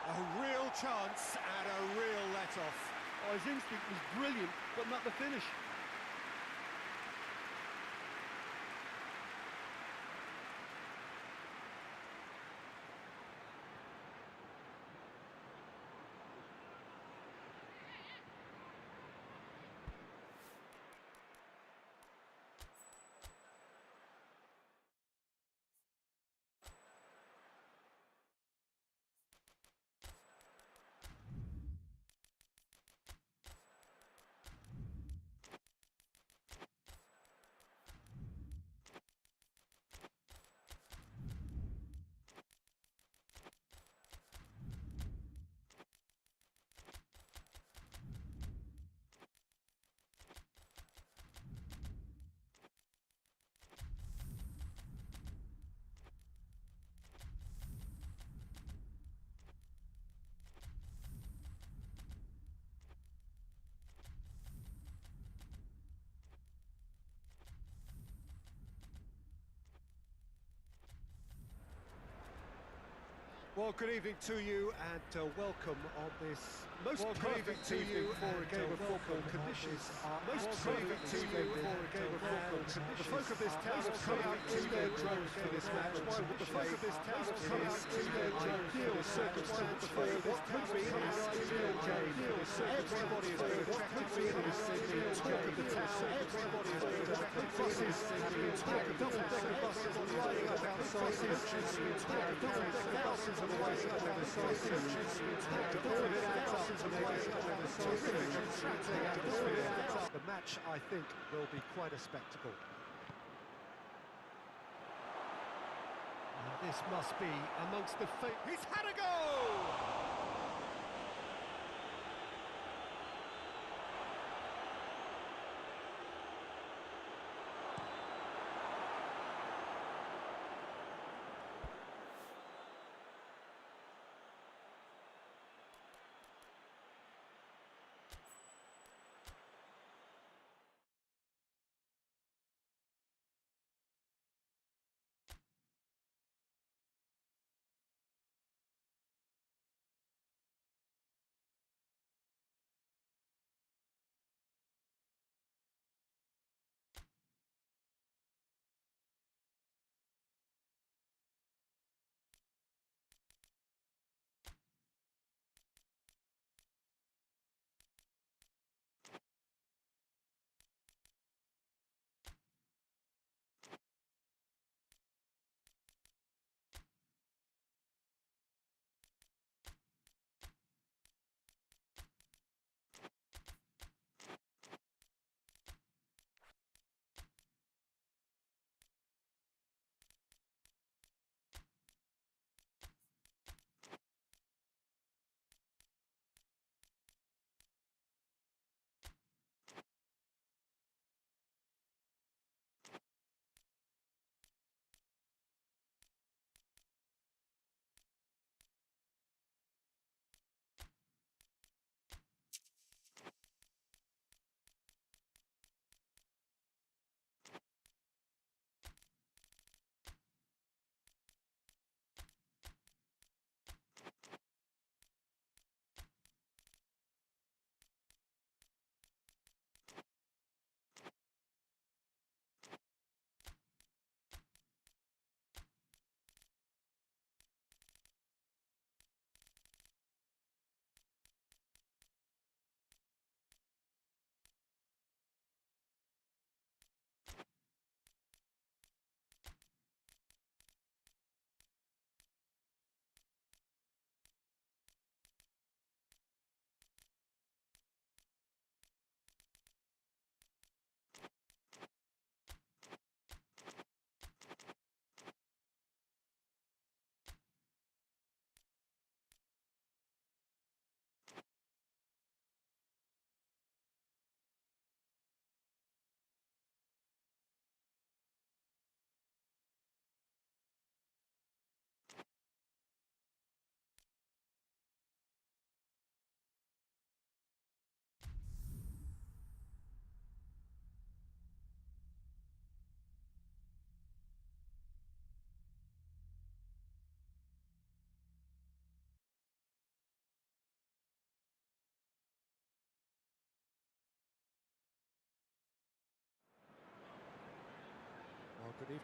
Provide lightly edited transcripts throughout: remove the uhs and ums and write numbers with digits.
A real chance and a real let-off. Oh, his instinct was brilliant, but not the finish. Well, good evening to you and welcome on this most perfect evening for a game of football. Conditions are most perfect to you for a game of football. The folk of this town have come out in their droves for this match. The folk of this town have come out in their droves for this circumstance for what could be an ideal game. Everybody is going to attracted to this city, talk of the town. Everybody is going to buses have been packed, double-decker buses lining up outside the entrance, double-decker buses are lining up outside the entrance, all of it adds up to make a terrific attracting atmosphere. The match, I think, will be quite a spectacle. This must be amongst the He's had a go!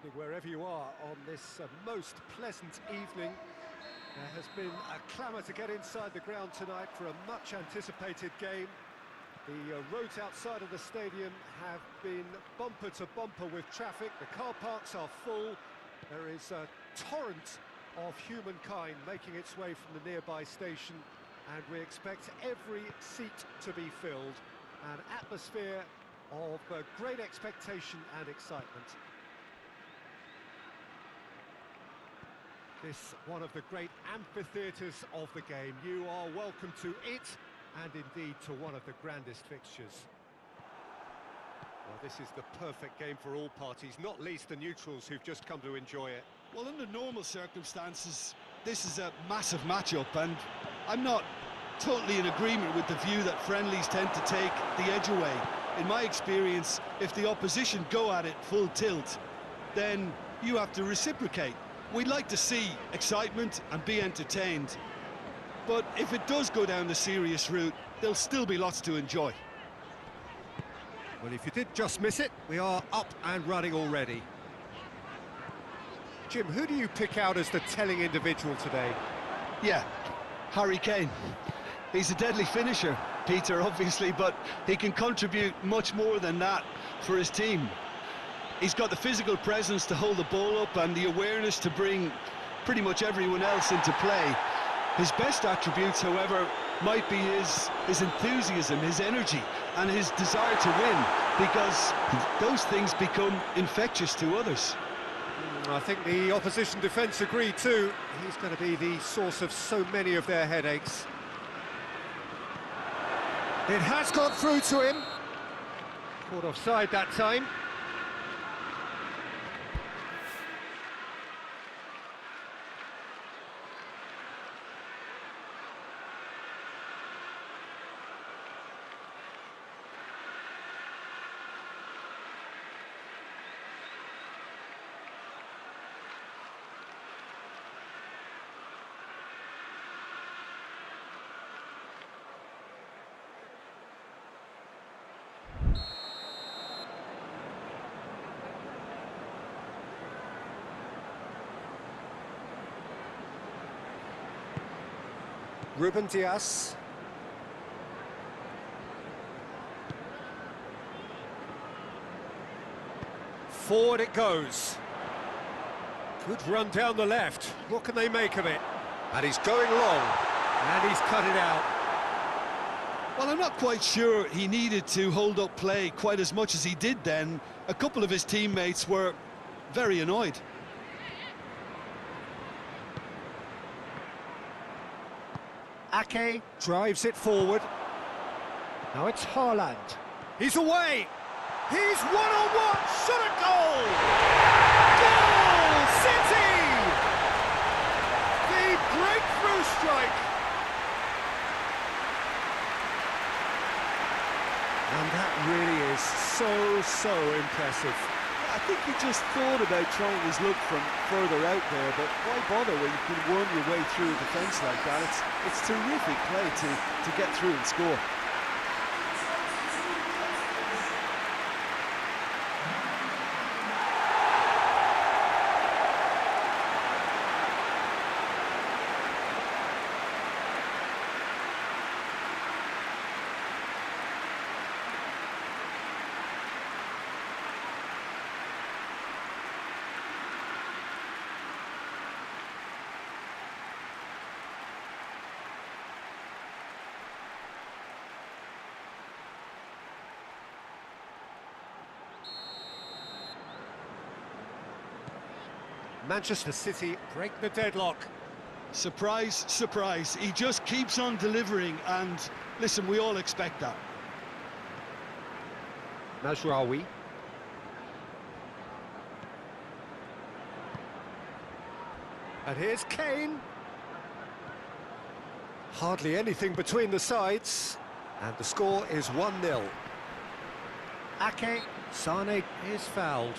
evening, wherever you are on this most pleasant evening. There has been a clamour to get inside the ground tonight for a much-anticipated game. The roads outside of the stadium have been bumper to bumper with traffic. The car parks are full. There is a torrent of humankind making its way from the nearby station, and we expect every seat to be filled. An atmosphere of great expectation and excitement. This one of the great amphitheatres of the game. You are welcome to it, and indeed to one of the grandest fixtures. Well, this is the perfect game for all parties, not least the neutrals who've just come to enjoy it. Well, under normal circumstances, this is a massive matchup, and I'm not totally in agreement with the view that friendlies tend to take the edge away. In my experience, if the opposition go at it full tilt, then you have to reciprocate. We'd like to see excitement and be entertained, but if it does go down the serious route, there'll still be lots to enjoy. Well, if you did just miss it, we are up and running already. Jim, who do you pick out as the telling individual today? Yeah, Harry Kane. He's a deadly finisher, Peter, obviously, but he can contribute much more than that for his team. He's got the physical presence to hold the ball up and the awareness to bring pretty much everyone else into play. His best attributes, however, might be his enthusiasm, his energy, and his desire to win, because those things become infectious to others. I think the opposition defence agree too. He's going to be the source of so many of their headaches. It has got through to him. Caught offside that time. Ruben Dias. Forward it goes. Good run down the left. What can they make of it? And he's going long. And he's cut it out. Well, I'm not quite sure he needed to hold up play quite as much as he did then. A couple of his teammates were very annoyed. Ake drives it forward. Now it's Haaland. He's away. He's one-on-one. Shot a goal. Goal City. The breakthrough strike. And that really is so impressive. I think he just thought about trying his luck from further out there, but why bother when you can worm your way through a defence like that? It's terrific play to get through and score. Manchester City break the deadlock. Surprise, surprise. He just keeps on delivering, and listen, we all expect that. Mazraoui. And here's Kane. Hardly anything between the sides. And the score is 1-0. Ake, Sane is fouled.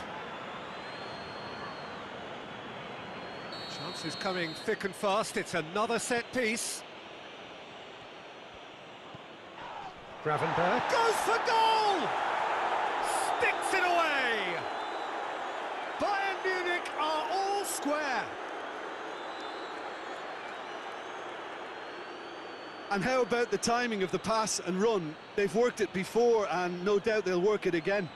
Chances coming thick and fast. It's another set piece. Gravenberg goes for goal! Sticks it away! Bayern Munich And how about the timing of the pass and run? They've worked it before, and no doubt they'll work it again.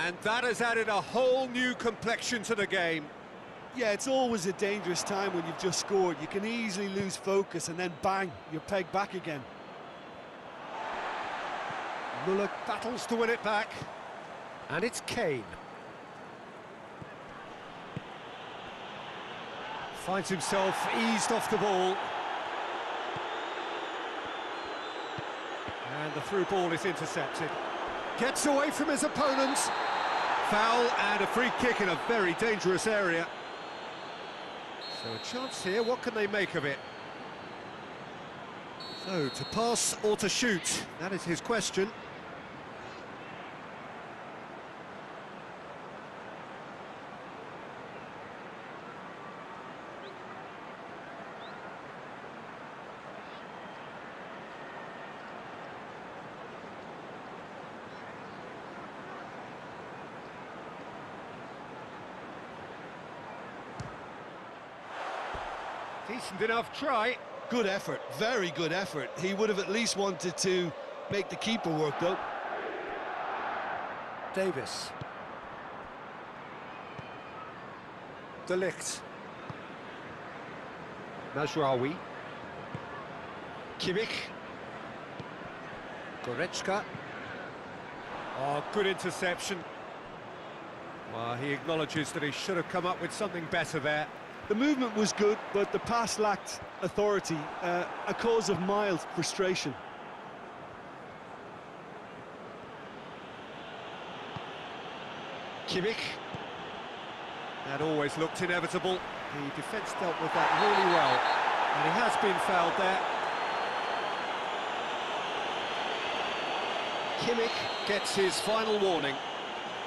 And that has added a whole new complexion to the game. Yeah, it's always a dangerous time when you've just scored. You can easily lose focus and then bang, you're pegged back again. Muller battles to win it back. And it's Kane. Finds himself eased off the ball. And the through ball is intercepted. Gets away from his opponents. Foul and a free kick in a very dangerous area. So a chance here, what can they make of it? So, to pass or to shoot, that is his question. Decent enough try. Good effort, very good effort. He would have at least wanted to make the keeper work, though. Davis. De Ligt. Mazraoui. Kimmich. Goretzka. Oh, good interception. Well, he acknowledges that he should have come up with something better there. The movement was good, but the pass lacked authority, a cause of mild frustration. Kimmich. That always looked inevitable. The defence dealt with that really well. And he has been fouled there. Kimmich gets his final warning.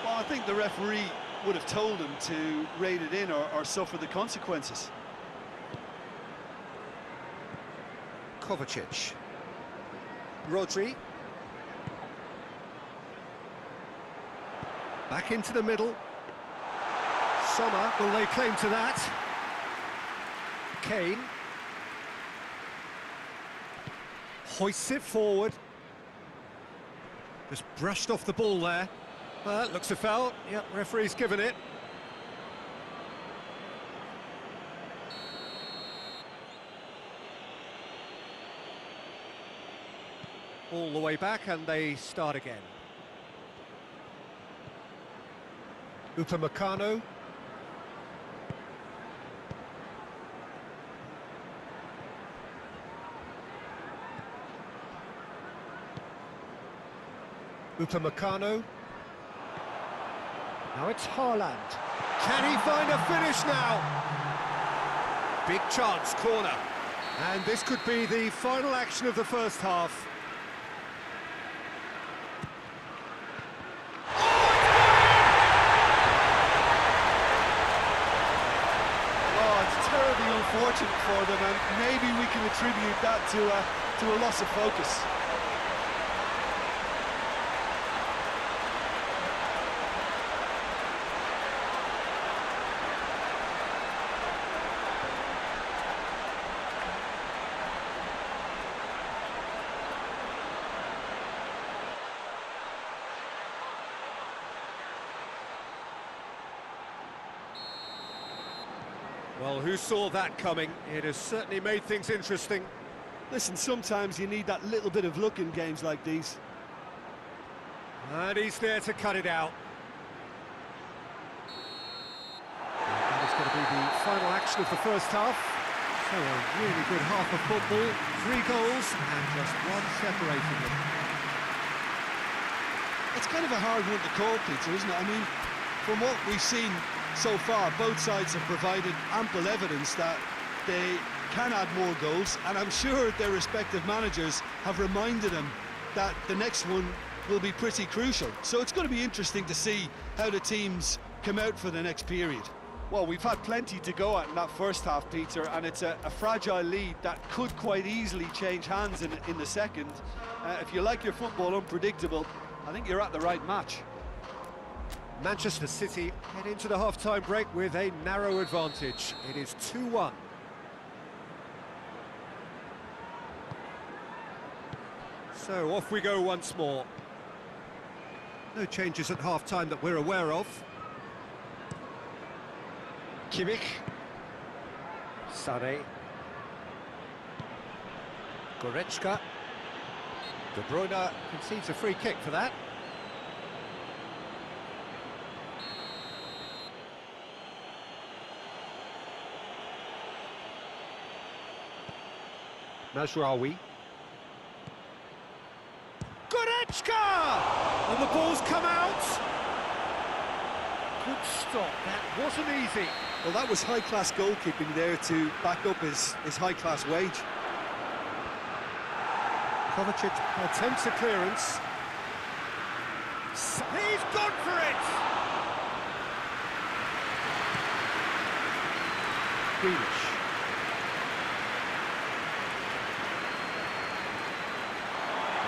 Well, I think the referee would have told him to rein it in or suffer the consequences. Kovacic. Rodri. Back into the middle. Sommer will lay claim to that. Kane. Hoists it forward. Just brushed off the ball there. Well, that looks a foul. Yep, referee's given it. All the way back, and they start again. Upamecano. Upamecano. Now it's Haaland. Can he find a finish now? Big chance, corner. And this could be the final action of the first half. Oh, it's terribly unfortunate for them, and maybe we can attribute that to a loss of focus. Well, who saw that coming? It has certainly made things interesting. Listen, sometimes you need that little bit of luck in games like these. And he's there to cut it out. That is going to be the final action of the first half. So a really good half of football, 3 goals and just one separating them. It's kind of a hard one to call, Peter, isn't it? I mean, from what we've seen so far, both sides have provided ample evidence that they can add more goals, and I'm sure their respective managers have reminded them that the next one will be pretty crucial. So it's going to be interesting to see how the teams come out for the next period. Well, we've had plenty to go at in that first half, Peter, and it's a fragile lead that could quite easily change hands in the second. If you like your football unpredictable, I think you're at the right match. Manchester City head into the half-time break with a narrow advantage. It is 2-1. So off we go once more. No changes at half-time that we're aware of. Kimmich. Sané. Goretzka. De Bruyne concedes a free kick for that. Mazraoui. Goretzka! And the ball's come out. Good stop, that wasn't easy. Well, that was high-class goalkeeping there to back up his high-class wage. Kovacic attempts a clearance. He's gone for it! Grealish.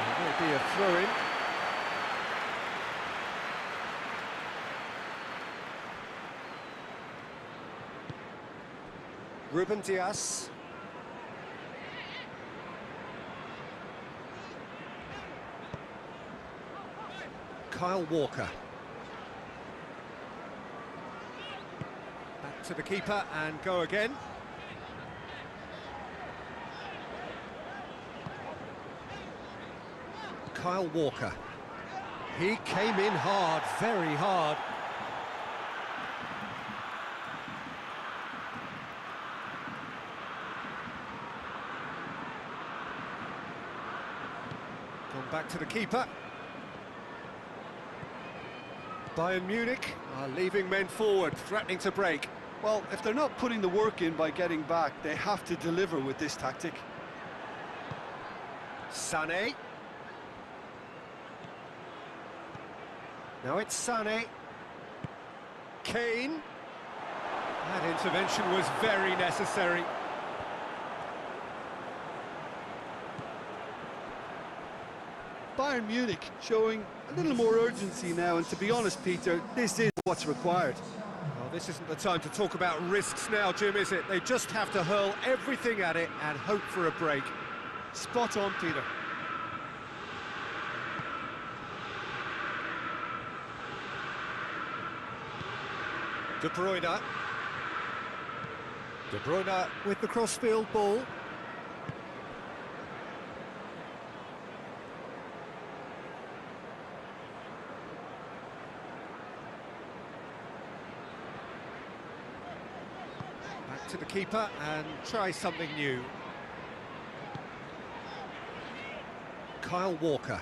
There will be a throw-in. Ruben Dias. Kyle Walker. Back to the keeper and go again. Kyle Walker. He came in hard, very hard. Gone back to the keeper. Bayern Munich are leaving men forward, threatening to break. Well, if they're not putting the work in by getting back, they have to deliver with this tactic. Sané. Now it's Sané. Kane. That intervention was very necessary. Bayern Munich showing a little more urgency now, and to be honest, Peter, this is what's required. Well, this isn't the time to talk about risks now, Jim, is it? They just have to hurl everything at it and hope for a break. Spot on, Peter. De Bruyne. De Bruyne with the crossfield ball. Back to the keeper and try something new. Kyle Walker.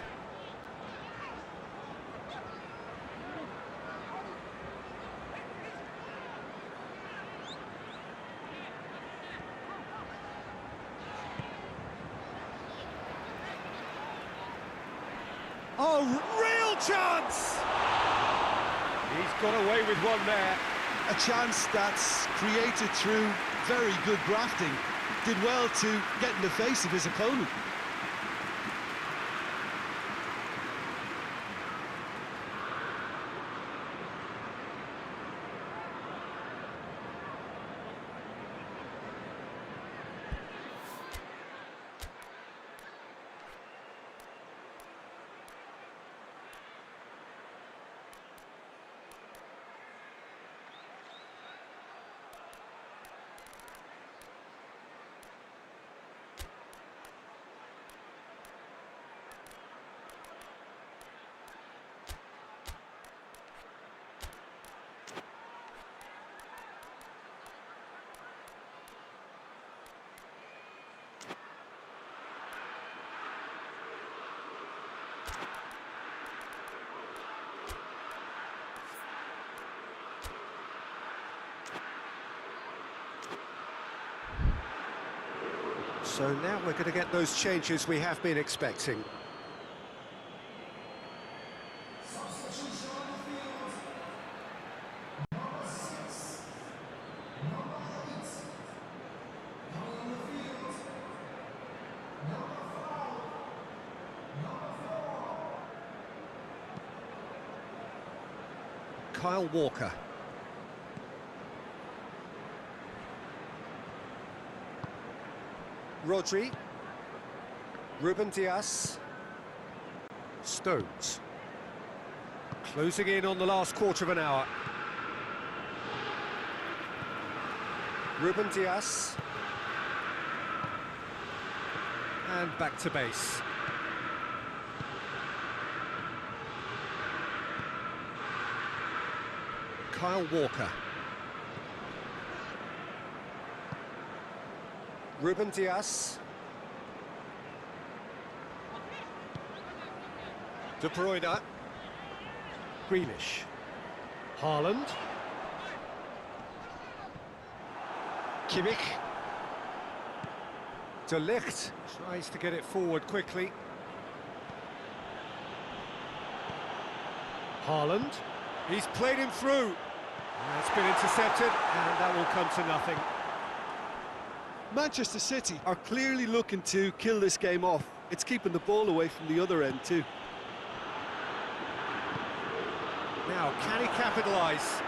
Oh, real chance! He's got away with one there. A chance that's created through very good grafting. Did well to get in the face of his opponent. So now we're going to get those changes we have been expecting. Kyle Walker. Rodri. Ruben Dias. Stones. Closing in on the last quarter of an hour. Ruben Dias. And back to base. Kyle Walker. Ruben Dias. De Bruyne. Grealish. Haaland. Kimmich. De Ligt tries to get it forward quickly. Haaland. He's played him through. It's been intercepted, and that will come to nothing. Manchester City are clearly looking to kill this game off. It's keeping the ball away from the other end too. Now, can he capitalise?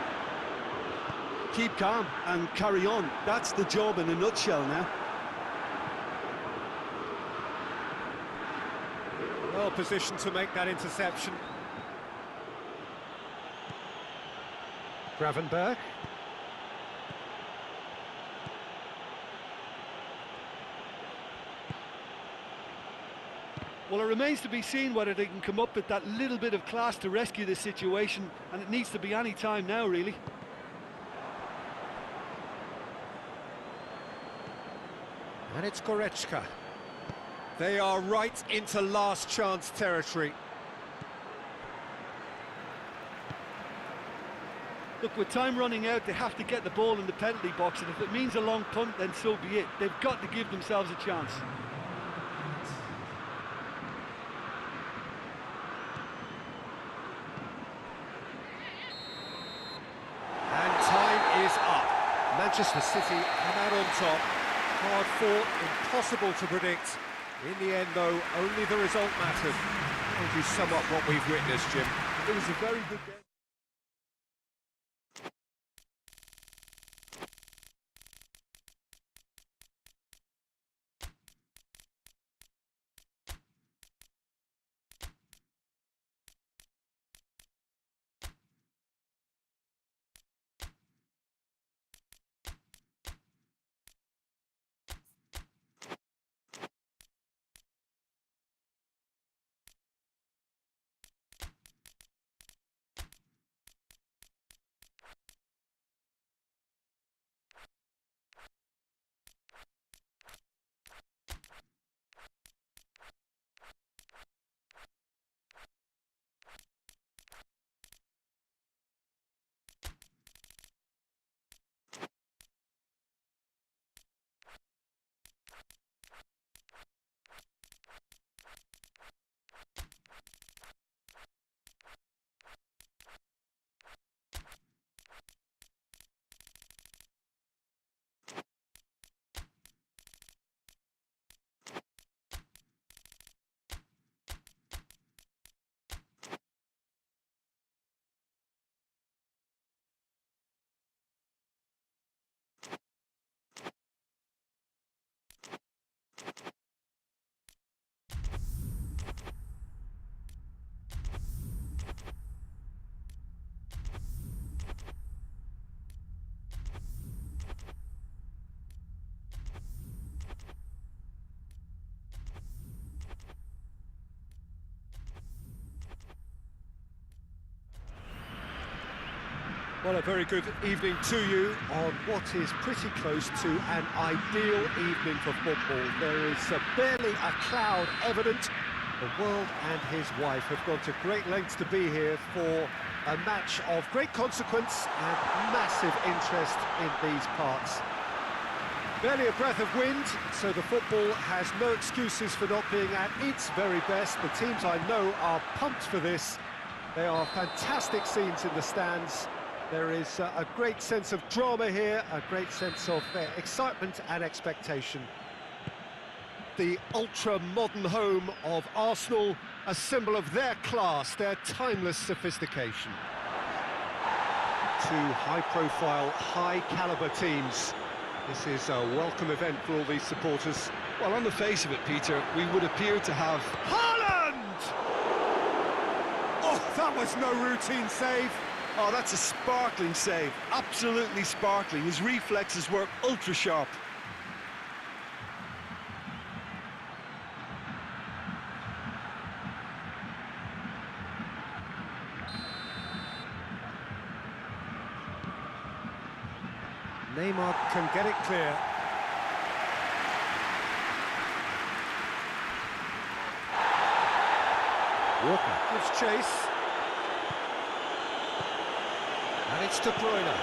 Keep calm and carry on. That's the job in a nutshell now. Well positioned to make that interception. Gravenberg. Well, it remains to be seen whether they can come up with that little bit of class to rescue this situation, and it needs to be any time now, really. And it's Goretzka. They are right into last chance territory. Look, with time running out, they have to get the ball in the penalty box, and if it means a long punt, then so be it. They've got to give themselves a chance. And time is up. Manchester City come out on top. Hard fought, impossible to predict. In the end, though, only the result mattered. How would you sum up what we've witnessed, Jim? It was a very good game. Well, a very good evening to you on what is pretty close to an ideal evening for football. There is barely a cloud evident. The world and his wife have gone to great lengths to be here for a match of great consequence and massive interest in these parts. Barely a breath of wind, so the football has no excuses for not being at its very best. The teams I know are pumped for this. They are fantastic scenes in the stands. There is a great sense of drama here, a great sense of excitement and expectation. The ultra-modern home of Arsenal, a symbol of their class, their timeless sophistication. Two high-profile, high-caliber teams. This is a welcome event for all these supporters. Well, on the face of it, Peter, we would appear to have... Haaland! Oh, that was no routine save. Oh, that's a sparkling save. Absolutely sparkling. His reflexes were ultra-sharp. Neymar can get it clear. Walker gives chase. And it's De Bruyne.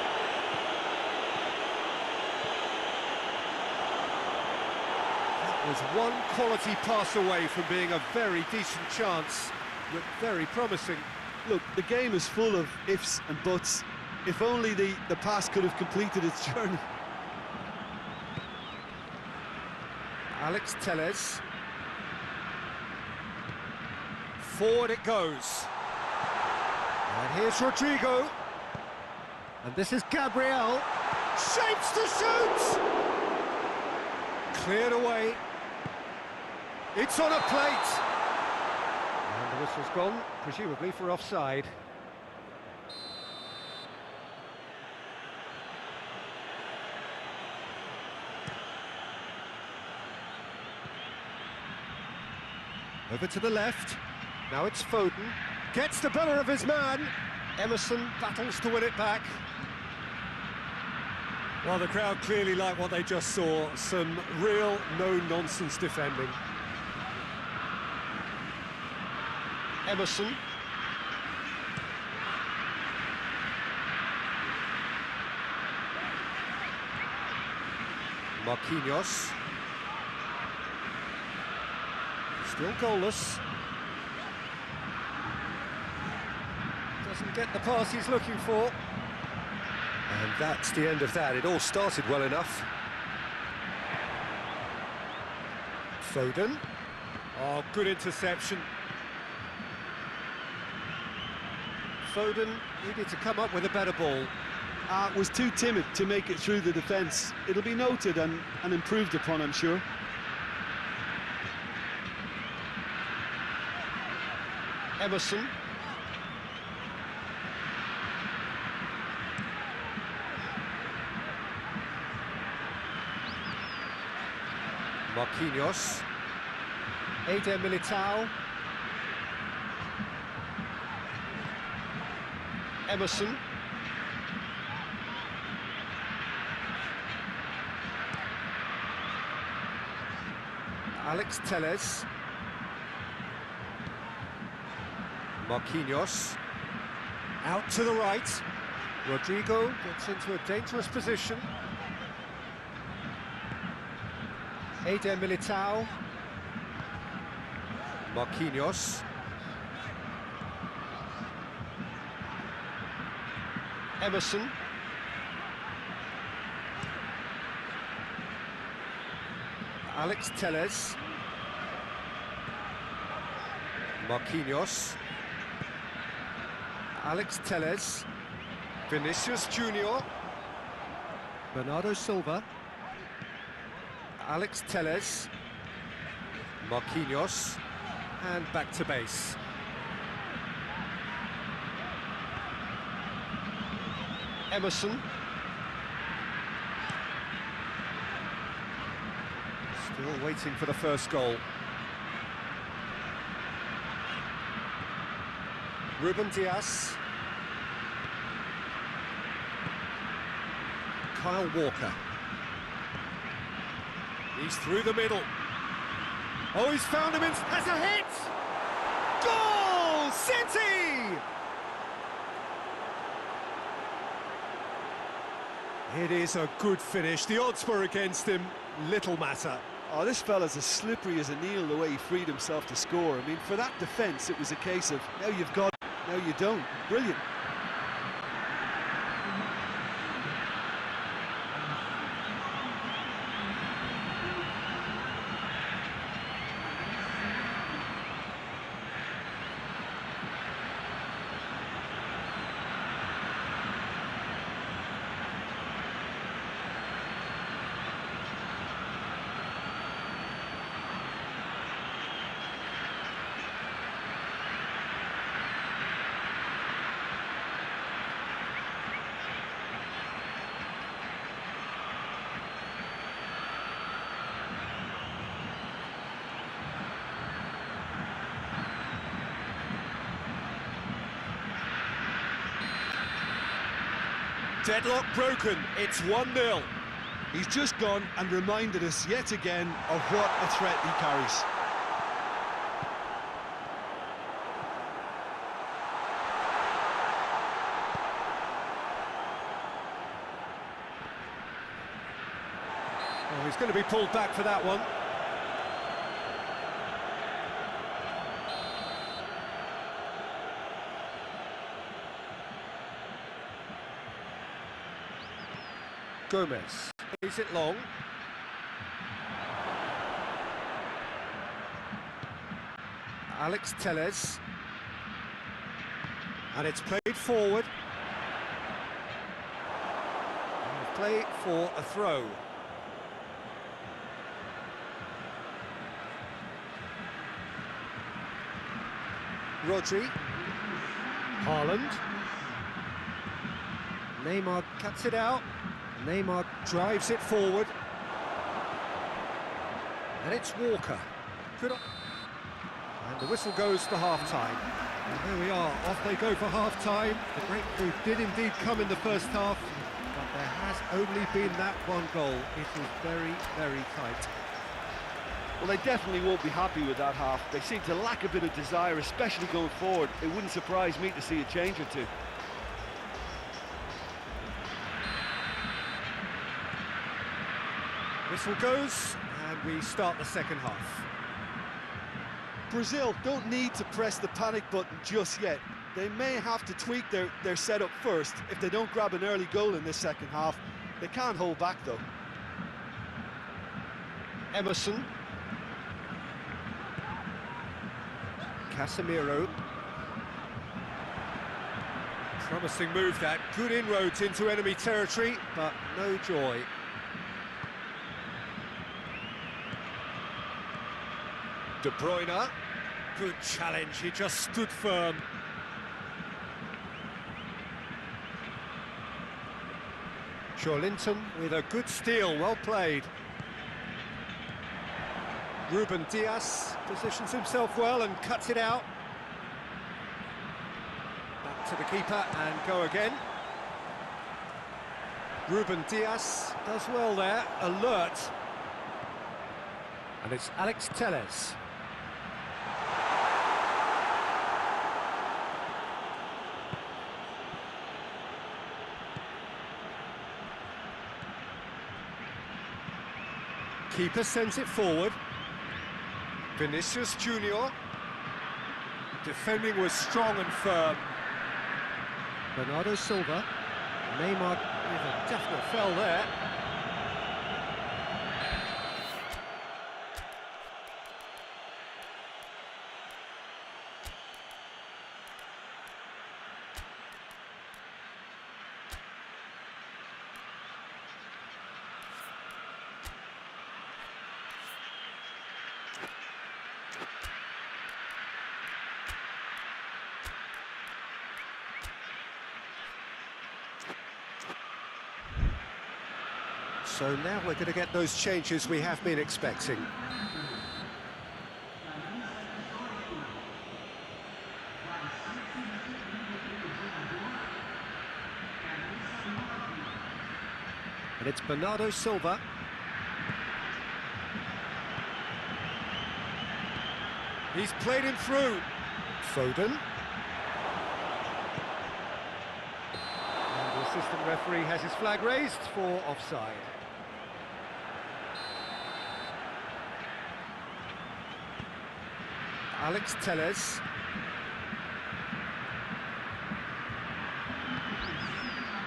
That was one quality pass away from being a very decent chance. Looked very promising. Look, the game is full of ifs and buts. If only the pass could have completed its journey. Alex Telles. Forward it goes. And here's Rodrigo. And this is Gabriel. Shapes to shoot! Cleared away. It's on a plate. And the whistle's gone, presumably for offside. Over to the left. Now it's Foden. Gets the better of his man. Emerson battles to win it back. Well, the crowd clearly like what they just saw. Some real no-nonsense defending. Emerson. Marquinhos. Still goalless. Doesn't get the pass he's looking for. And that's the end of that. It all started well enough. Foden. Oh, good interception. Foden needed to come up with a better ball. Was too timid to make it through the defence. It'll be noted and improved upon, I'm sure. Emerson. Marquinhos. Eder Militao. Emerson. Alex Telles. Marquinhos. Out to the right. Rodrigo gets into a dangerous position. Eder Militao. Marquinhos. Emerson. Alex Telles. Marquinhos. Alex Telles. Vinicius Junior. Bernardo Silva. Alex Telles. Marquinhos. And back to base. Emerson. Still waiting for the first goal. Ruben Dias. Kyle Walker. He's through the middle. Oh, he's found him, has a hit! Goal! City! It is a good finish. The odds were against him. Little matter. Oh, this fella's as slippery as an eel the way he freed himself to score. I mean, for that defence, it was a case of, now you've got it, now you don't. Brilliant. Deadlock broken, it's 1-0. He's just gone and reminded us yet again of what a threat he carries. Oh, he's going to be pulled back for that one. Gomez. Is it long? Alex Telles. And it's played forward. And play for a throw. Rodri. Haaland. Neymar cuts it out. Neymar drives it forward. And it's Walker. And the whistle goes for half-time. And there we are, off they go for half-time. The breakthrough did indeed come in the first half, but there has only been that one goal. It was very, very tight. Well, they definitely won't be happy with that half. They seem to lack a bit of desire, especially going forward. It wouldn't surprise me to see a change or two. Whistle goes, and we start the second half. Brazil don't need to press the panic button just yet. They may have to tweak their setup first if they don't grab an early goal in this second half. They can't hold back, though. Emerson. Casemiro. Promising move that. Good inroads into enemy territory, but no joy. De Bruyne, good challenge, he just stood firm. Linton with a good steal, well played. Ruben Dias positions himself well and cuts it out. Back to the keeper and go again. Ruben Dias does well there, alert. And it's Alex Telles. Keeper sends it forward. Vinicius Junior. Defending was strong and firm. Bernardo Silva. Neymar with a definite foul there. So now we're going to get those changes we have been expecting. And it's Bernardo Silva. He's played him through. Foden. And we'll assistant referee has his flag raised for offside. Alex Telles.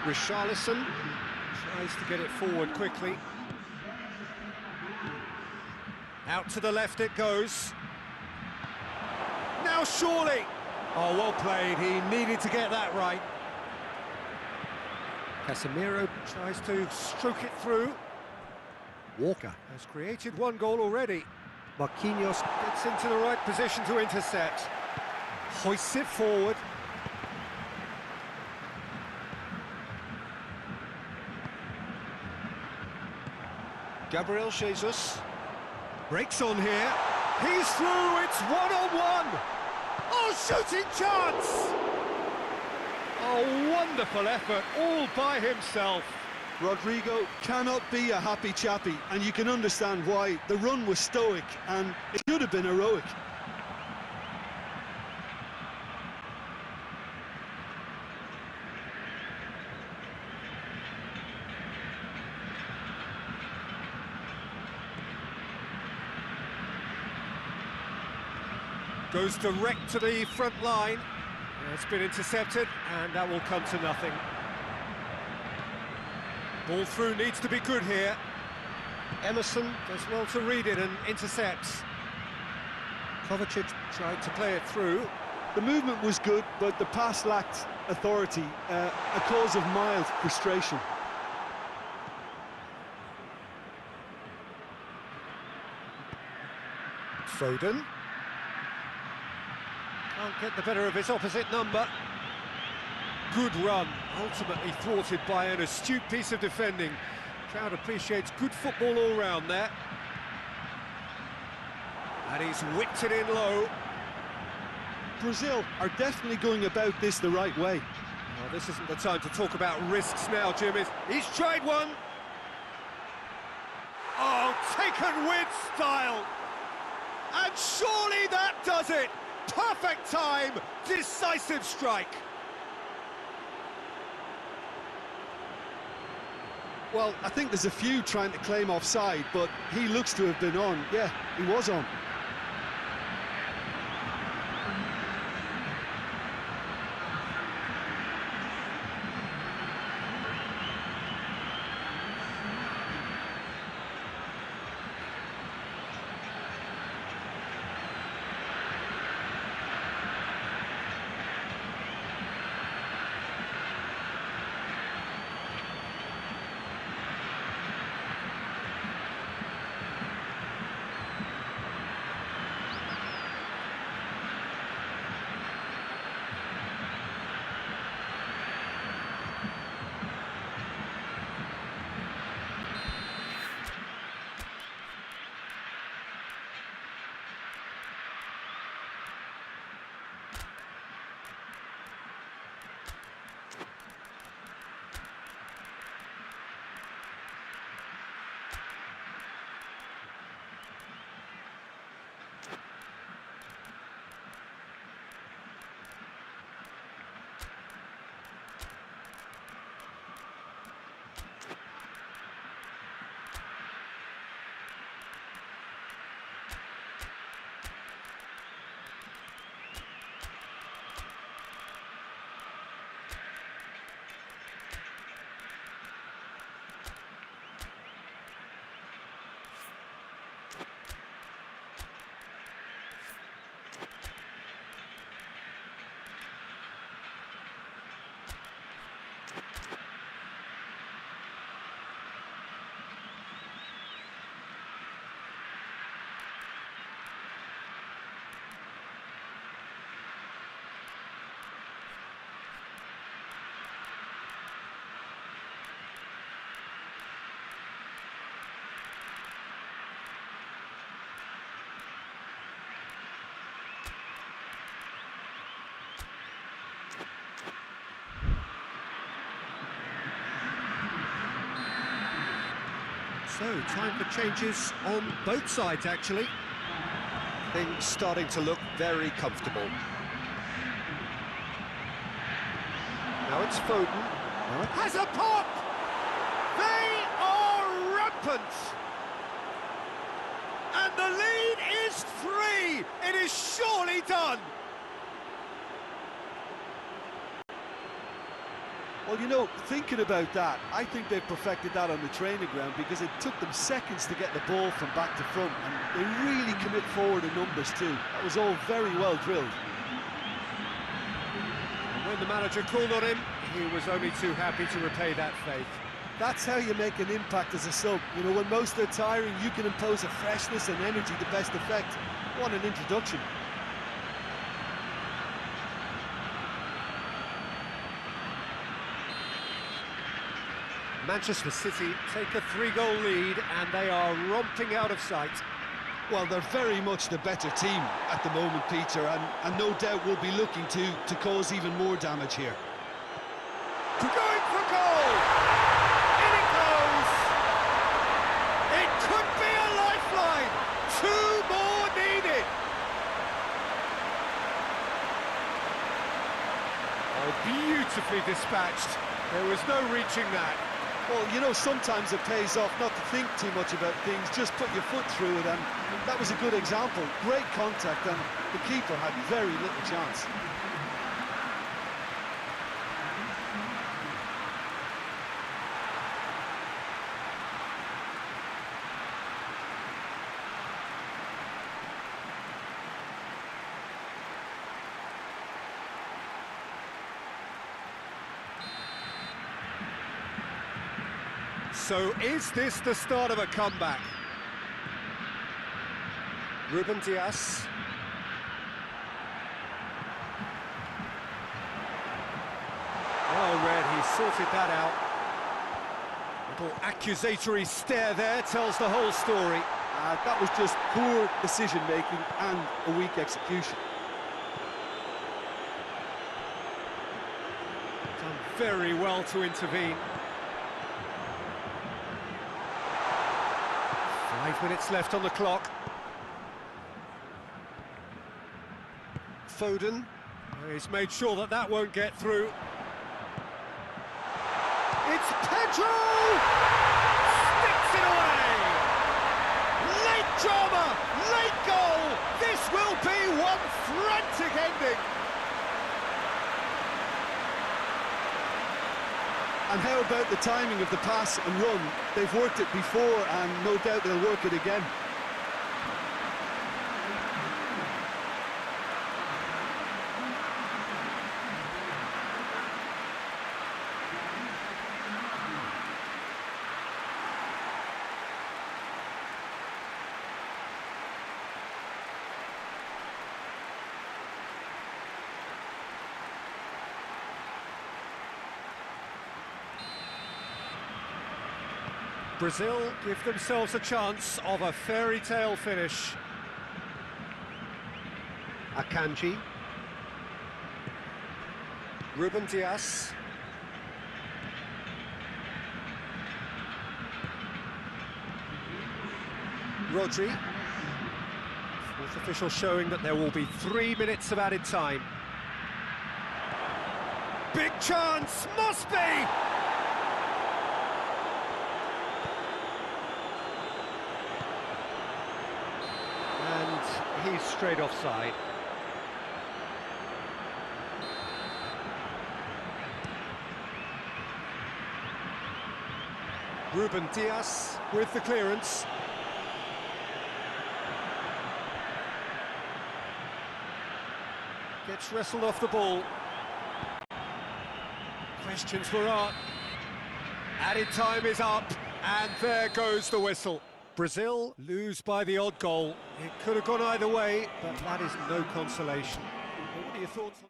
Richarlison tries to get it forward quickly. Out to the left it goes. Now surely! Oh, well played, he needed to get that right. Casemiro tries to stroke it through. Walker has created one goal already. Marquinhos gets into the right position to intercept. Hoists it forward. Gabriel Jesus breaks on here. He's through, it's one-on-one. Oh, shooting chance! Oh, wonderful effort, all by himself. Rodrigo cannot be a happy chappy, and you can understand why. The run was stoic, and it should have been heroic. Goes direct to the front line. It's been intercepted, and that will come to nothing. Ball through needs to be good here. Emerson does well to read it and intercepts. Kovacic tried to play it through. The movement was good, but the pass lacked authority, a cause of mild frustration. Foden. Can't get the better of his opposite number. Good run, ultimately thwarted by an astute piece of defending. Crowd appreciates good football all round there. And he's whipped it in low. Brazil are definitely going about this the right way. Well, this isn't the time to talk about risks now, Jim. He's tried one. Oh, taken with style. And surely that does it. Perfect time, decisive strike. Well, I think there's a few trying to claim offside, but he looks to have been on. Yeah, he was on. So, time for changes on both sides, actually. Things starting to look very comfortable. Now it's Foden. Has a pop! They are rampant! And the lead is 3! It is surely done! Well, you know, thinking about that, I think they've perfected that on the training ground because it took them seconds to get the ball from back to front, and they really commit forward in numbers too. That was all very well drilled. And when the manager called on him, he was only too happy to repay that faith. That's how you make an impact as a sub. You know, when most are tiring, you can impose a freshness and energy to best effect. What an introduction. Manchester City take a 3-goal lead and they are romping out of sight. Well, they're very much the better team at the moment, Peter, and no doubt will be looking to cause even more damage here. Going for goal! In it goes! It could be a lifeline! 2 more needed! Oh, beautifully dispatched. There was no reaching that. Well, you know, sometimes it pays off not to think too much about things, just put your foot through it, and that was a good example. Great contact, and the keeper had very little chance. So is this the start of a comeback? Ruben Dias. Well read, he sorted that out. Little accusatory stare there tells the whole story. That was just poor decision-making and a weak execution. Done very well to intervene. 5 minutes left on the clock. Foden. He's made sure that that won't get through. It's Pedro! Sticks it away! Late drama, late goal! This will be one frantic ending! And how about the timing of the pass and run? They've worked it before, and no doubt they'll work it again. Brazil give themselves a chance of a fairy tale finish. Akanji. Ruben Dias. Rodri. Fourth official showing that there will be 3 minutes of added time. Big chance, must be! And he's straight offside. Ruben Dias with the clearance. Gets wrestled off the ball. Questions for art. Added time is up, and there goes the whistle. Brazil lose by the odd goal. It could have gone either way, but that is no consolation. What are your thoughts on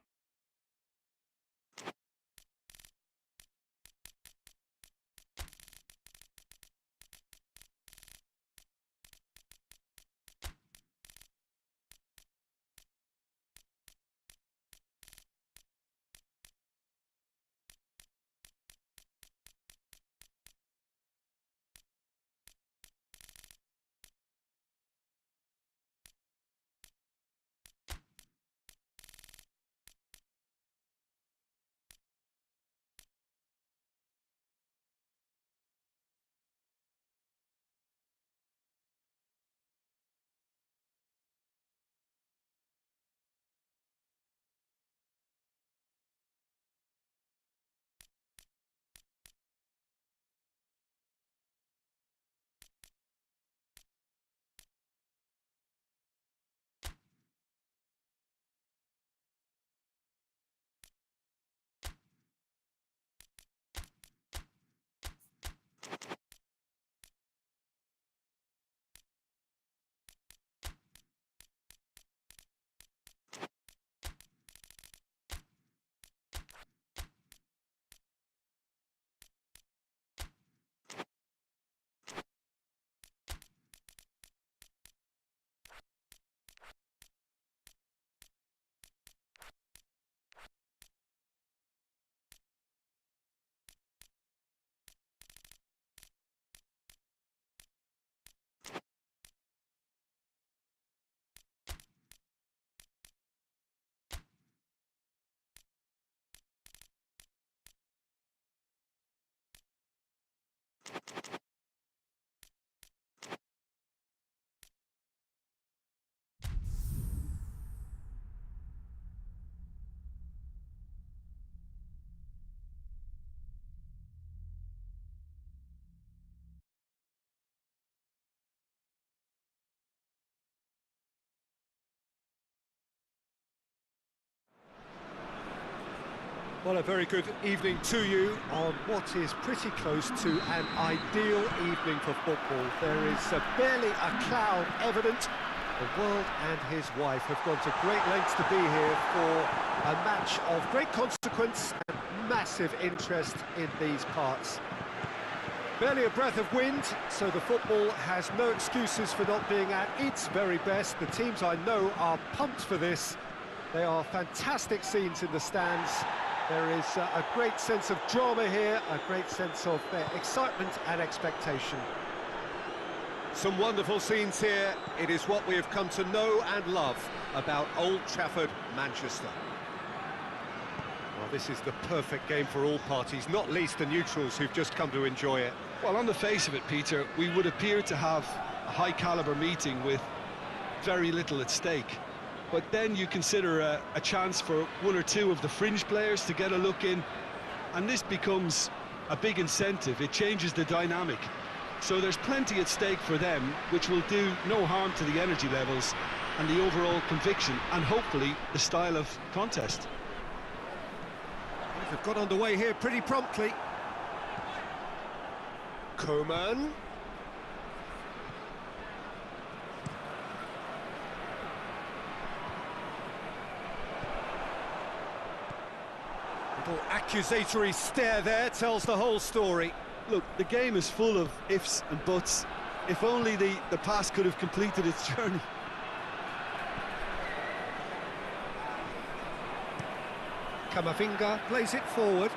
Well, a very good evening to you on what is pretty close to an ideal evening for football. There is barely a cloud evident. The world and his wife have gone to great lengths to be here for a match of great consequence and massive interest in these parts. Barely a breath of wind, so the football has no excuses for not being at its very best. The teams I know are pumped for this. They are fantastic scenes in the stands. There is a great sense of drama here, a great sense of excitement and expectation. Some wonderful scenes here. It is what we have come to know and love about Old Trafford, Manchester. Well, this is the perfect game for all parties, not least the neutrals who've just come to enjoy it. Well, on the face of it, Peter, we would appear to have a high-caliber meeting with very little at stake. But then you consider a chance for one or two of the fringe players to get a look in, and this becomes a big incentive. It changes the dynamic. So there's plenty at stake for them, which will do no harm to the energy levels and the overall conviction, and hopefully the style of contest. They've got underway here pretty promptly. Coman. Little accusatory stare there tells the whole story. Look, the game is full of ifs and buts. If only the pass could have completed its journey. Camavinga plays it forward.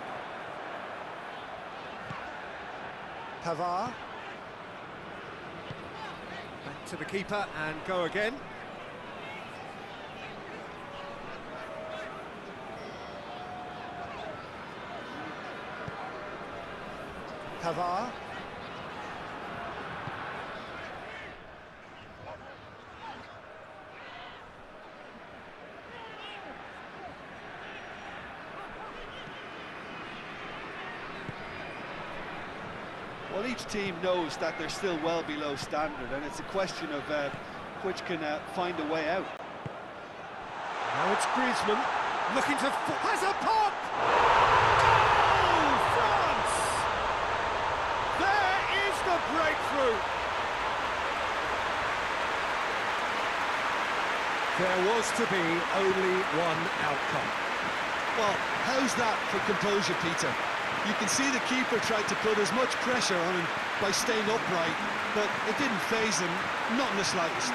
Pavard. Back to the keeper and go again. Pavard. Well, each team knows that they're still well below standard, and it's a question of which can find a way out. Now it's Griezmann, looking to... has a pop! Goal, France! There is the breakthrough! There was to be only one outcome. Well, how's that for composure, Peter? You can see the keeper tried to put as much pressure on him by staying upright, but it didn't faze him, not in the slightest.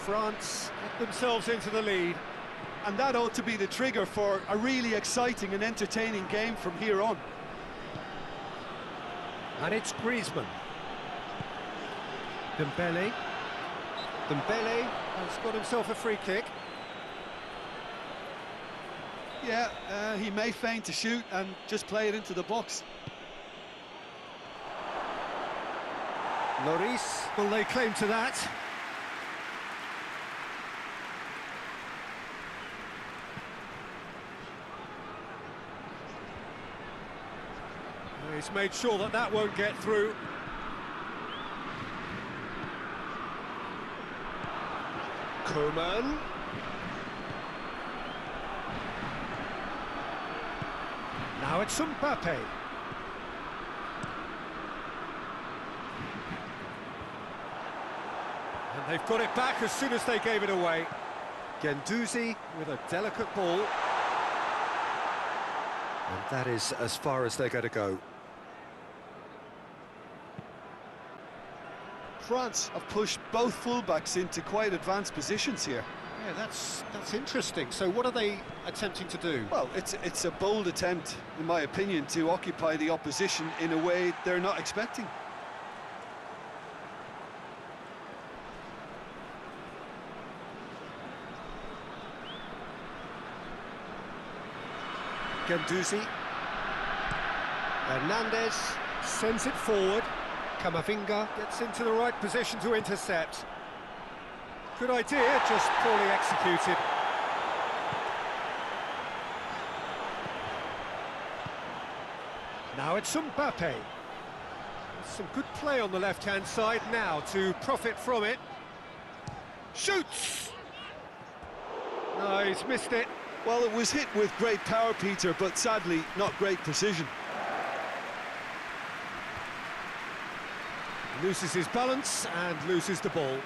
France get themselves into the lead. And that ought to be the trigger for a really exciting and entertaining game from here on. And it's Griezmann. Dembele. Dembele has got himself a free kick. Yeah, he may feign to shoot and just play it into the box. Lloris will lay claim to that. He's made sure that that won't get through. Koeman. Now it's Mbappe. And they've got it back as soon as they gave it away. Guendouzi with a delicate ball. And that is as far as they're going to go. France have pushed both fullbacks into quite advanced positions here. Yeah, that's interesting. So what are they attempting to do? Well, it's a bold attempt, in my opinion, to occupy the opposition in a way they're not expecting. Guendouzi. Hernandez sends it forward. Camavinga gets into the right position to intercept. Good idea, just poorly executed. Now it's Mbappe. Some good play on the left-hand side now to profit from it. Shoots! No, he's missed it. Well, it was hit with great power, Peter, but sadly not great precision. Loses his balance and loses the ball.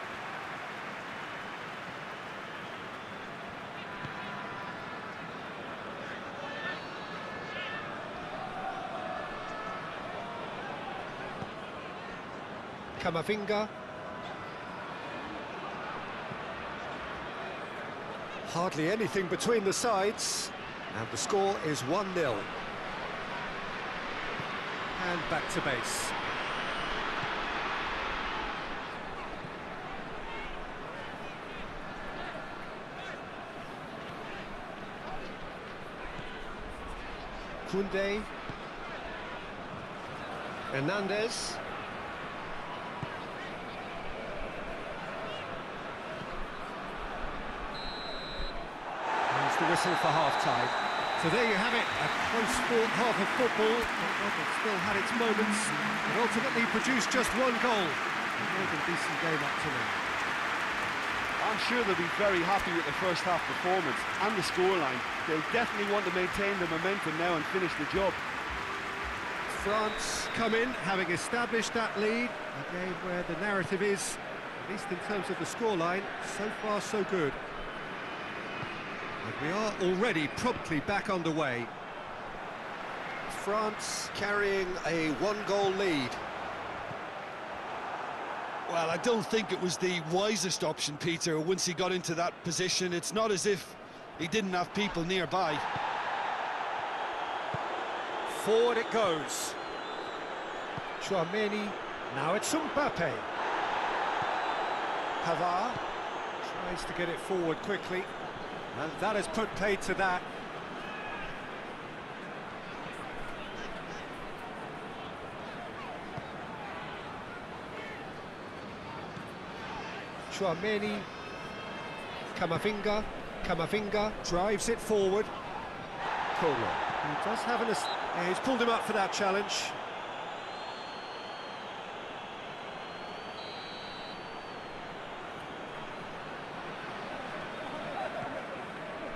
Camavinga. Hardly anything between the sides, and the score is 1-0. And back to base. Koundé. Hernandez. There's the whistle for half-time. So there you have it, a close-fought half of football, but it still had its moments, and ultimately produced just one goal. A more than decent game up to now. I'm sure they'll be very happy with the first half performance and the scoreline. They'll definitely want to maintain the momentum now and finish the job. France come in, having established that lead, a game where the narrative is, at least in terms of the scoreline, so far so good. And we are already promptly back underway. France carrying a one-goal lead. Well, I don't think it was the wisest option, Peter, once he got into that position. It's not as if he didn't have people nearby. Forward it goes. Chouameni, now it's Mbappe. Pavard tries to get it forward quickly, and that has put paid to that. Chouameni, Camavinga drives it forward. Koeman, he does have he's pulled him up for that challenge.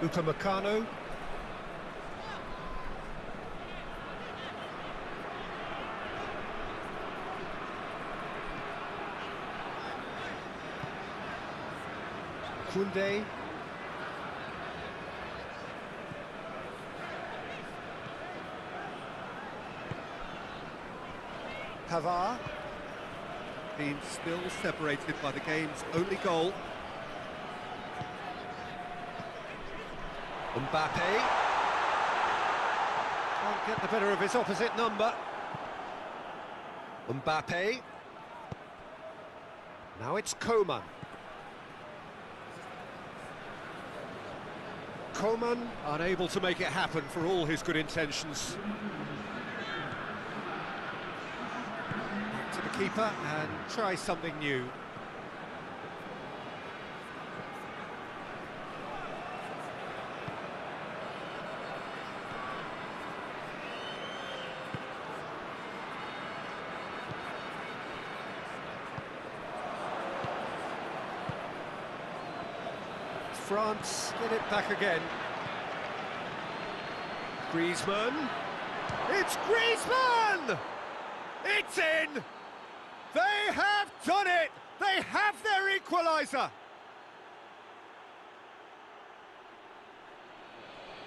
Upamecano. Koundé. Pavard. Being still separated by the game's only goal. Mbappe. Can't get the better of his opposite number. Mbappe. Now it's Koeman. Koeman unable to make it happen for all his good intentions. Back to the keeper and try something new. France get it back again. Griezmann. It's Griezmann! It's in! They have done it! They have their equaliser!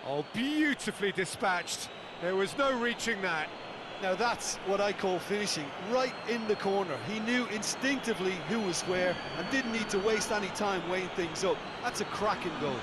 Oh, beautifully dispatched. There was no reaching that. Now that's what I call finishing, right in the corner. He knew instinctively who was where and didn't need to waste any time weighing things up. That's a cracking goal.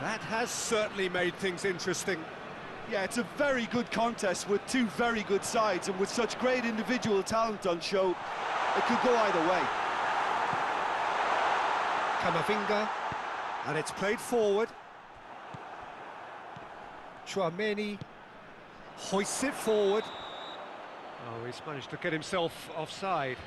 That has certainly made things interesting. Yeah, it's a very good contest with two very good sides, and with such great individual talent on show, it could go either way. Camavinga, and it's played forward. Chouameni hoists it forward. Oh, he's managed to get himself offside.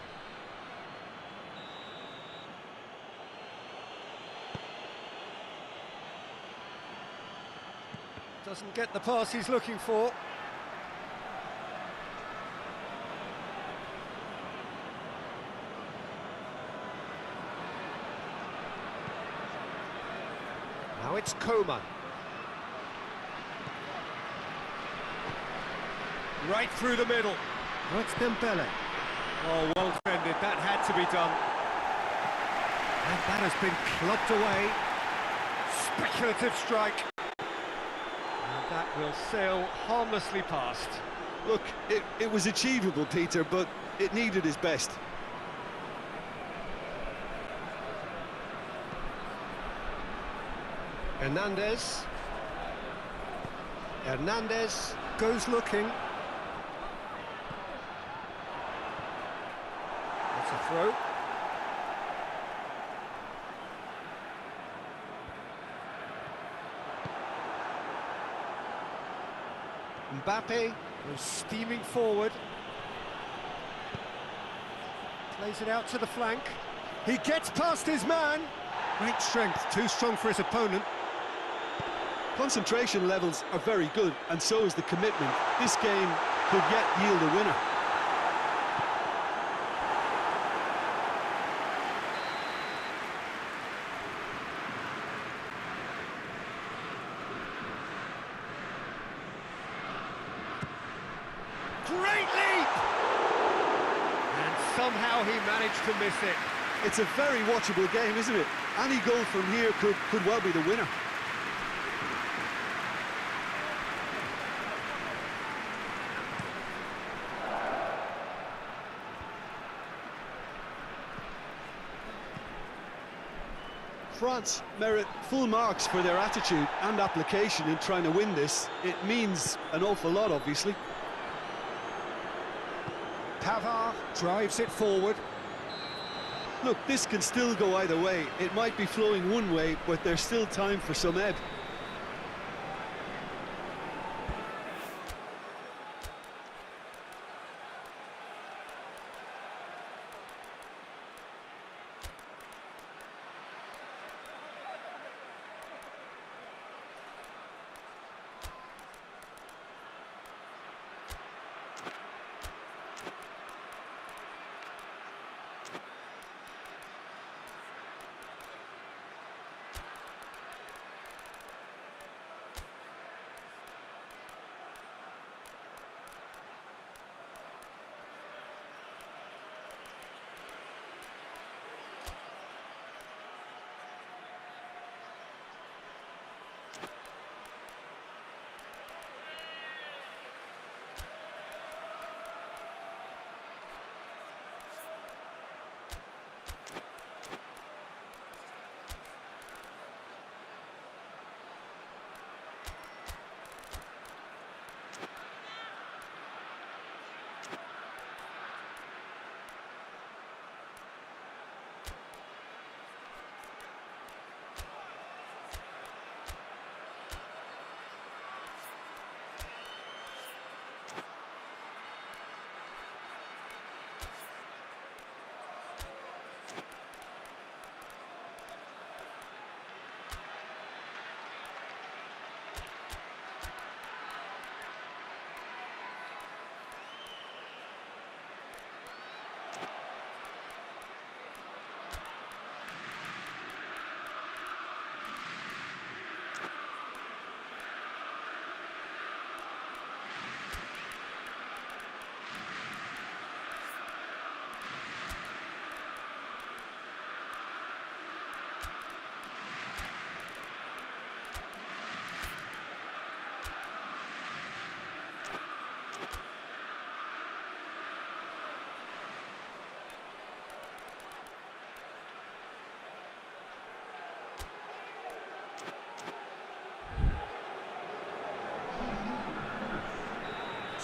Doesn't get the pass he's looking for. Now it's Coman. Right through the middle. Oh, it's Dembele. Oh, well defended. That had to be done. And that has been clubbed away. Speculative strike. That will sail harmlessly past. Look, it was achievable, Peter, but it needed his best. Hernandez goes looking. That's a throw. Mbappe goes steaming forward. Plays it out to the flank. He gets past his man. Great strength, too strong for his opponent. Concentration levels are very good, and so is the commitment. This game could yet yield a winner. Great leap! And somehow he managed to miss it. It's a very watchable game, isn't it? Any goal from here could well be the winner. France merit full marks for their attitude and application in trying to win this. It means an awful lot, obviously. Pavard drives it forward. Look, this can still go either way. It might be flowing one way, but there's still time for some ebb.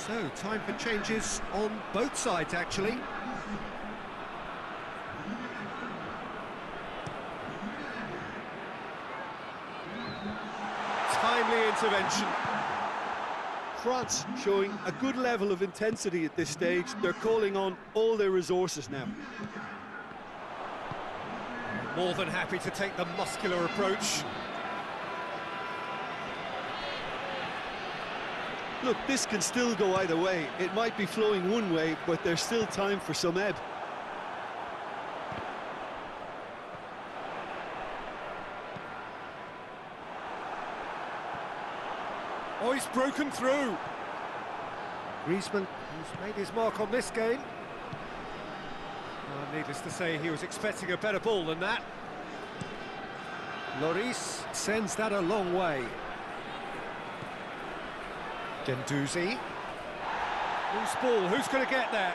So, time for changes on both sides, actually. Timely intervention. France showing a good level of intensity at this stage. They're calling on all their resources now. More than happy to take the muscular approach. Look, this can still go either way. It might be flowing one way, but there's still time for some ebb. Oh, he's broken through. Griezmann, who's made his mark on this game. Needless to say, he was expecting a better ball than that. Lloris sends that a long way. Gendouzi. Loose ball, who's going to get there?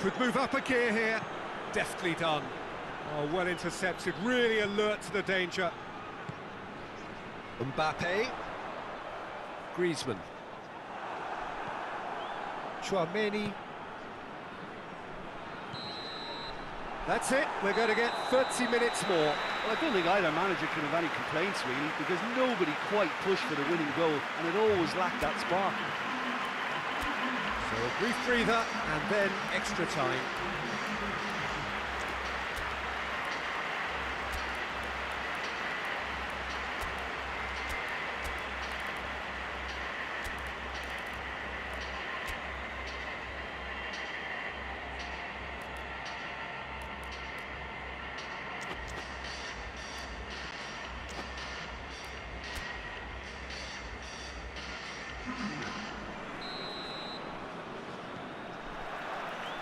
Could move up a gear here. Deftly done. Oh, well intercepted, really alert to the danger. Mbappe. Griezmann. Chouameni. That's it, we're going to get 30 minutes more. Well, I don't think either manager can have any complaints, really, because nobody quite pushed for the winning goal, and it always lacked that spark. So a brief breather, and then extra time.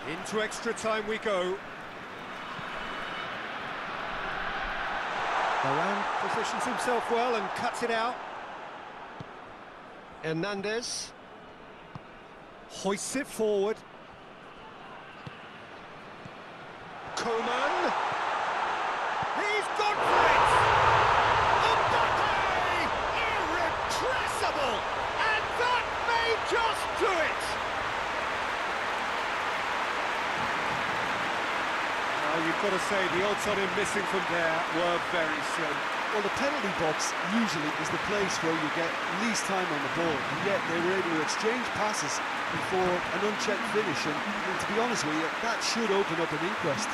Into extra time we go. Varane positions himself well and cuts it out. Hernandez hoists it forward. Coman. He's gone for it! Mbappe! Irrepressible! And that may just do it! You've got to say, the odds on him missing from there were very slim. Well, the penalty box usually is the place where you get least time on the ball, and yet they were able to exchange passes before an unchecked finish, and to be honest with you, that should open up an inquest.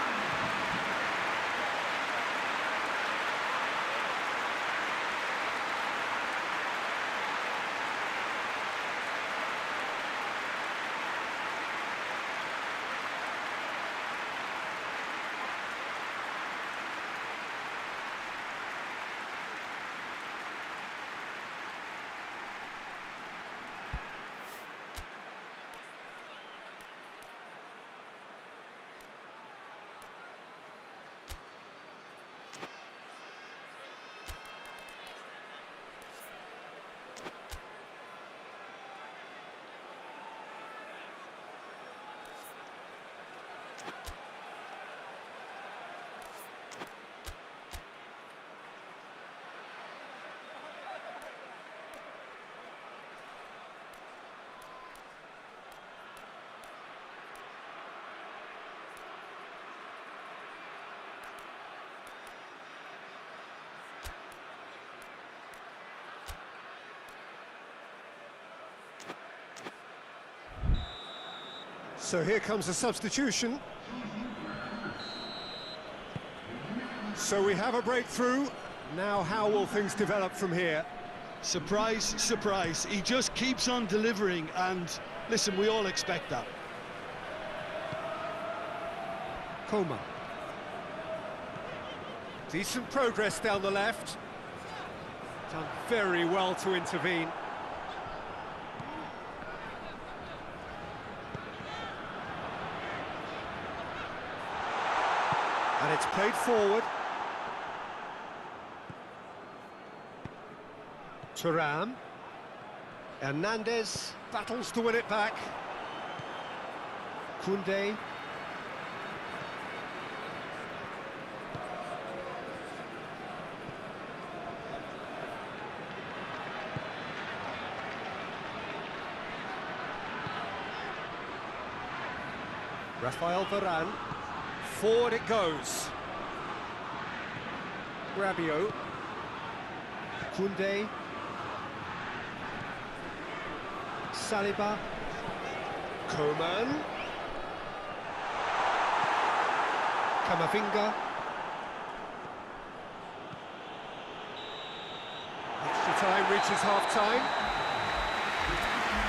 So here comes a substitution. So we have a breakthrough. Now how will things develop from here? Surprise, surprise. He just keeps on delivering, and listen, we all expect that. Coman. Decent progress down the left. Done very well to intervene. And it's played forward. Thuram. Hernandez battles to win it back. Koundé. Rafael Varane. Forward it goes. Rabiot. Koundé. Saliba. Coman. Camavinga. Extra time reaches half-time.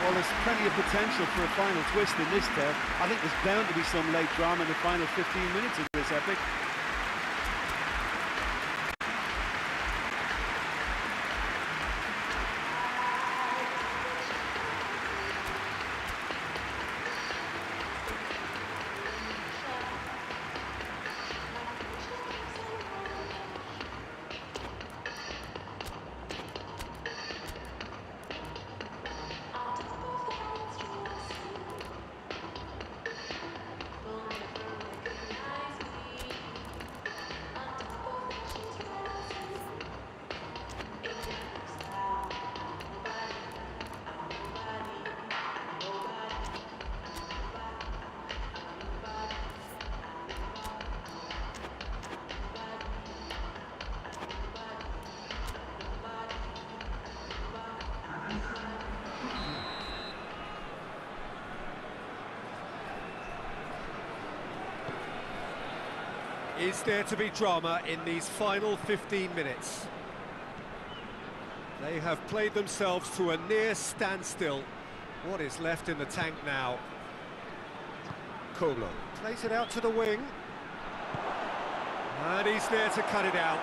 Well, there's plenty of potential for a final twist in this tale. I think there's bound to be some late drama in the final 15 minutes of this epic. Is there to be drama in these final 15 minutes? They have played themselves to a near standstill. What is left in the tank now? Kolo plays it out to the wing. And he's there to cut it out.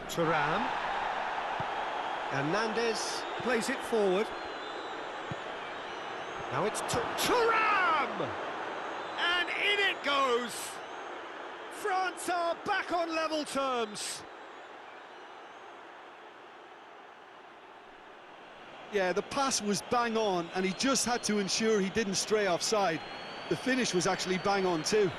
Thuram. Hernandez plays it forward. Now it's Thuram! And in it goes! France are back on level terms. Yeah, the pass was bang on, and he just had to ensure he didn't stray offside. The finish was actually bang on too.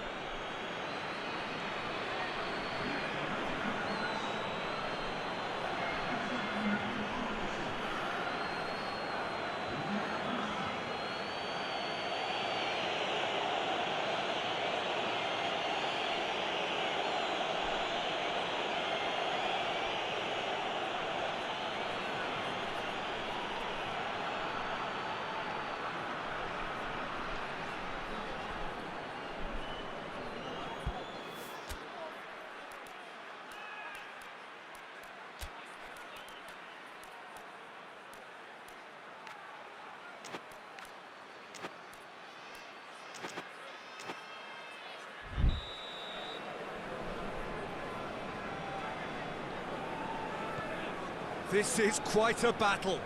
This is quite a battle.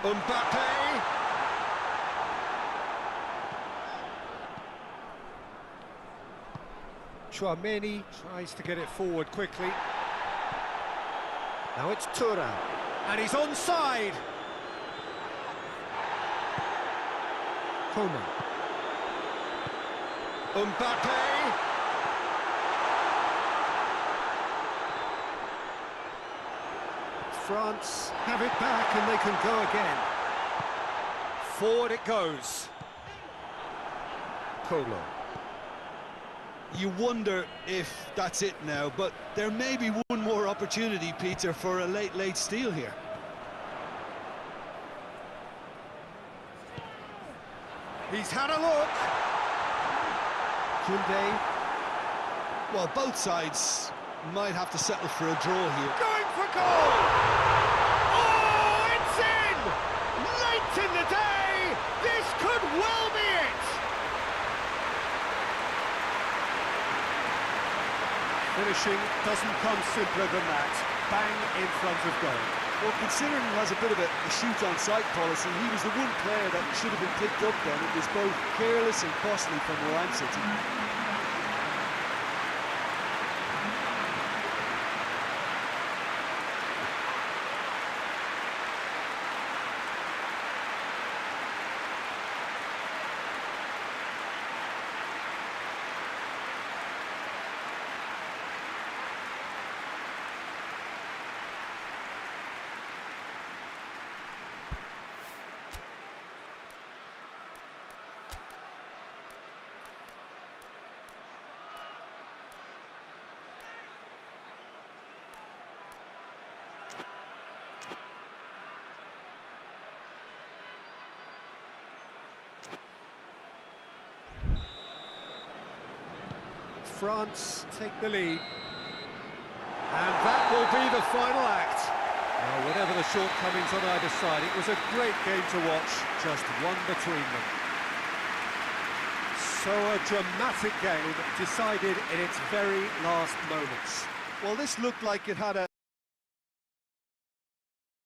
Mbappe! Tchouaméni tries to get it forward quickly. Now it's Thuram. And he's onside! Coman. Mbappe! France have it back and they can go again. Forward it goes. Kolo. You wonder if that's it now, but there may be one more opportunity, Peter, for a late steal here. He's had a look. Koundé. Well, both sides might have to settle for a draw here. Going for goal! Oh, it's in! Late in the day, this could well be it! Finishing doesn't come simpler than that. Bang in front of goal. Well, considering he has a bit of a shoot-on-sight policy, he was the one player that should have been picked up then. It was both careless and costly from Milan City. France take the lead. And that will be the final act. Well, whatever the shortcomings on either side, it was a great game to watch, just one between them. So a dramatic game decided in its very last moments. Well, this looked like it had a